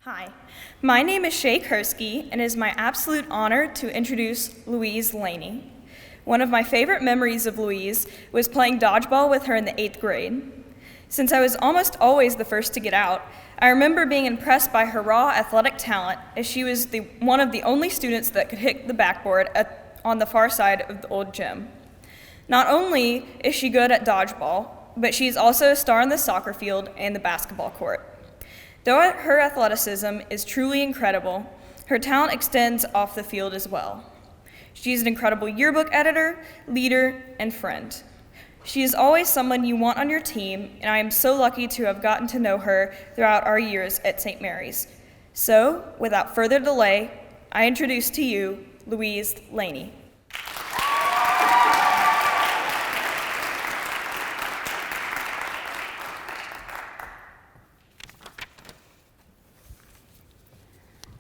Hi, my name is Shay Kursky, and it is my absolute honor to introduce Louise Laney. One of my favorite memories of Louise was playing dodgeball with her in the 8th grade. Since I was almost always the first to get out, I remember being impressed by her raw athletic talent, as she was one of the only students that could hit the backboard on the far side of the old gym. Not only is she good at dodgeball, but she is also a star on the soccer field and the basketball court. Though her athleticism is truly incredible, her talent extends off the field as well. She is an incredible yearbook editor, leader, and friend. She is always someone you want on your team, and I am so lucky to have gotten to know her throughout our years at St. Mary's. So, without further delay, I introduce to you Louise Laney.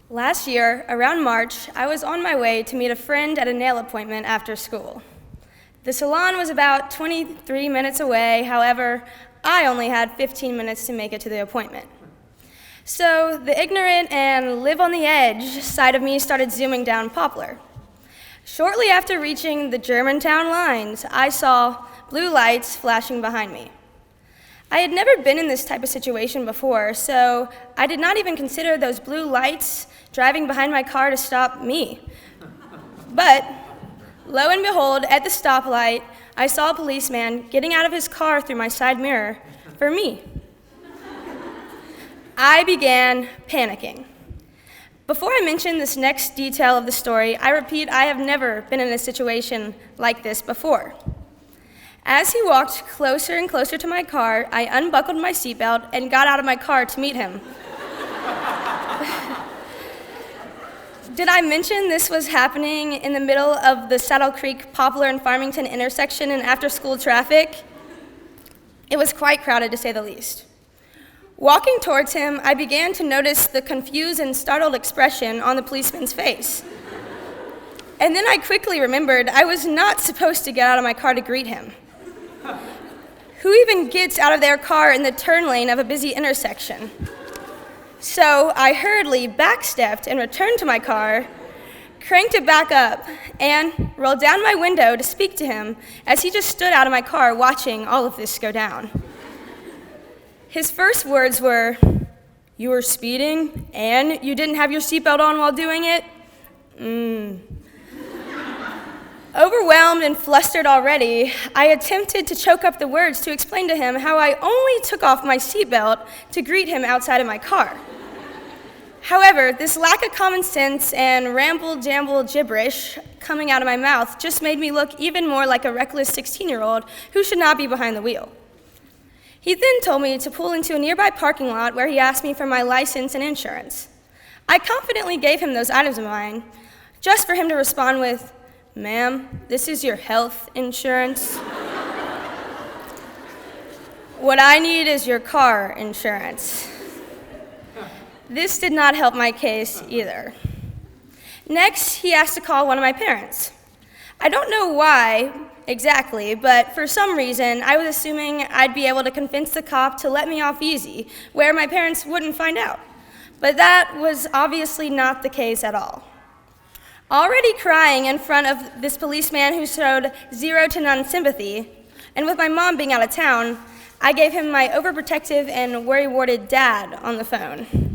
Last year, around March, I was on my way to meet a friend at a nail appointment after school. The salon was about 23 minutes away, however, I only had 15 minutes to make it to the appointment. So the ignorant and live on the edge side of me started zooming down Poplar. Shortly after reaching the Germantown lines, I saw blue lights flashing behind me. I had never been in this type of situation before, so I did not even consider those blue lights driving behind my car to stop me. But, lo and behold, at the stoplight, I saw a policeman getting out of his car through my side mirror for me. I began panicking. Before I mention this next detail of the story, I repeat, I have never been in a situation like this before. As he walked closer and closer to my car, I unbuckled my seatbelt and got out of my car to meet him. Did I mention this was happening in the middle of the Saddle Creek, Poplar, and Farmington intersection in after-school traffic? It was quite crowded, to say the least. Walking towards him, I began to notice the confused and startled expression on the policeman's face. And then I quickly remembered I was not supposed to get out of my car to greet him. Who even gets out of their car in the turn lane of a busy intersection? So I hurriedly backstepped and returned to my car, cranked it back up, and rolled down my window to speak to him as he just stood out of my car watching all of this go down. His first words were, "You were speeding and you didn't have your seatbelt on while doing it?" Overwhelmed and flustered already, I attempted to choke up the words to explain to him how I only took off my seatbelt to greet him outside of my car. However, this lack of common sense and ramble-jamble gibberish coming out of my mouth just made me look even more like a reckless 16-year-old who should not be behind the wheel. He then told me to pull into a nearby parking lot where he asked me for my license and insurance. I confidently gave him those items of mine, just for him to respond with, "Ma'am, this is your health insurance. What I need is your car insurance." This did not help my case either. Next, he asked to call one of my parents. I don't know why exactly, but for some reason, I was assuming I'd be able to convince the cop to let me off easy, where my parents wouldn't find out. But that was obviously not the case at all. Already crying in front of this policeman who showed zero to none sympathy, and with my mom being out of town, I gave him my overprotective and worry-warded dad on the phone.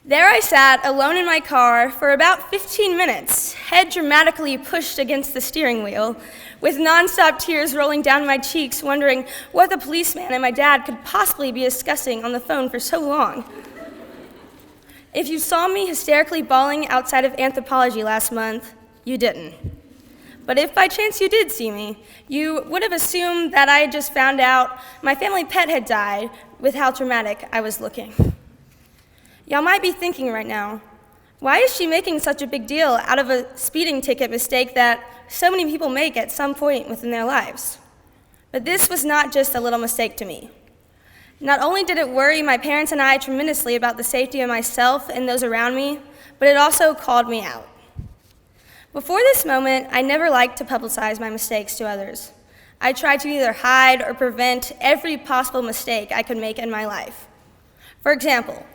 There I sat alone in my car for about 15 minutes, head dramatically pushed against the steering wheel, with nonstop tears rolling down my cheeks, wondering what the policeman and my dad could possibly be discussing on the phone for so long. If you saw me hysterically bawling outside of anthropology last month, you didn't. But if by chance you did see me, you would have assumed that I had just found out my family pet had died with how dramatic I was looking. Y'all might be thinking right now, why is she making such a big deal out of a speeding ticket mistake that so many people make at some point within their lives? But this was not just a little mistake to me. Not only did it worry my parents and I tremendously about the safety of myself and those around me, but it also called me out. Before this moment, I never liked to publicize my mistakes to others. I tried to either hide or prevent every possible mistake I could make in my life. For example,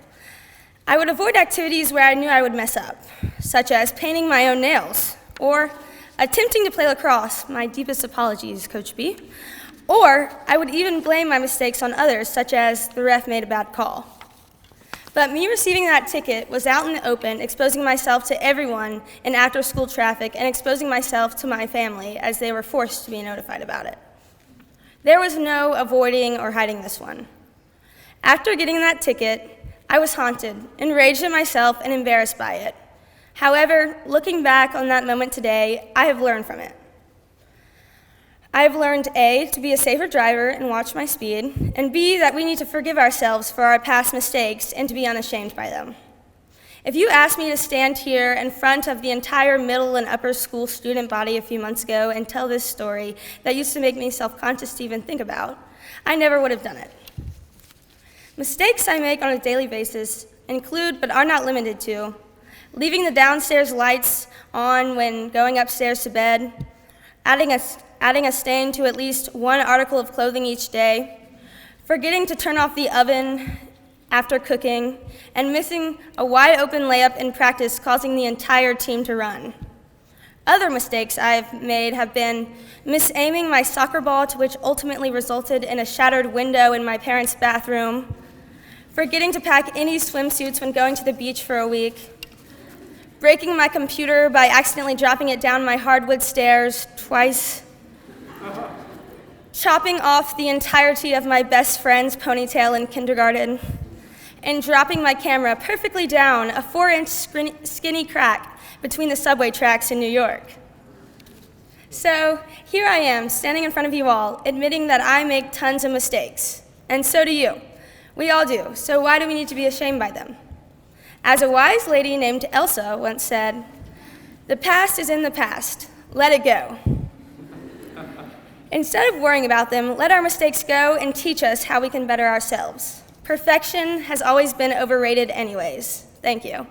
I would avoid activities where I knew I would mess up, such as painting my own nails, or attempting to play lacrosse, my deepest apologies, Coach B, or I would even blame my mistakes on others, such as the ref made a bad call. But me receiving that ticket was out in the open, exposing myself to everyone in after-school traffic and exposing myself to my family as they were forced to be notified about it. There was no avoiding or hiding this one. After getting that ticket, I was haunted, enraged at myself, and embarrassed by it. However, looking back on that moment today, I have learned from it. I have learned A, to be a safer driver and watch my speed, and B, that we need to forgive ourselves for our past mistakes and to be unashamed by them. If you asked me to stand here in front of the entire middle and upper school student body a few months ago and tell this story that used to make me self-conscious to even think about, I never would have done it. Mistakes I make on a daily basis include, but are not limited to, leaving the downstairs lights on when going upstairs to bed, adding a stain to at least one article of clothing each day, forgetting to turn off the oven after cooking, and missing a wide-open layup in practice, causing the entire team to run. Other mistakes I've made have been misaiming my soccer ball, to which ultimately resulted in a shattered window in my parents' bathroom, forgetting to pack any swimsuits when going to the beach for a week, breaking my computer by accidentally dropping it down my hardwood stairs twice, chopping off the entirety of my best friend's ponytail in kindergarten, and dropping my camera perfectly down a 4-inch skinny crack between the subway tracks in New York. So here I am, standing in front of you all, admitting that I make tons of mistakes, and so do you. We all do, so why do we need to be ashamed by them? As a wise lady named Elsa once said, "The past is in the past, let it go." Instead of worrying about them, let our mistakes go and teach us how we can better ourselves. Perfection has always been overrated anyways. Thank you.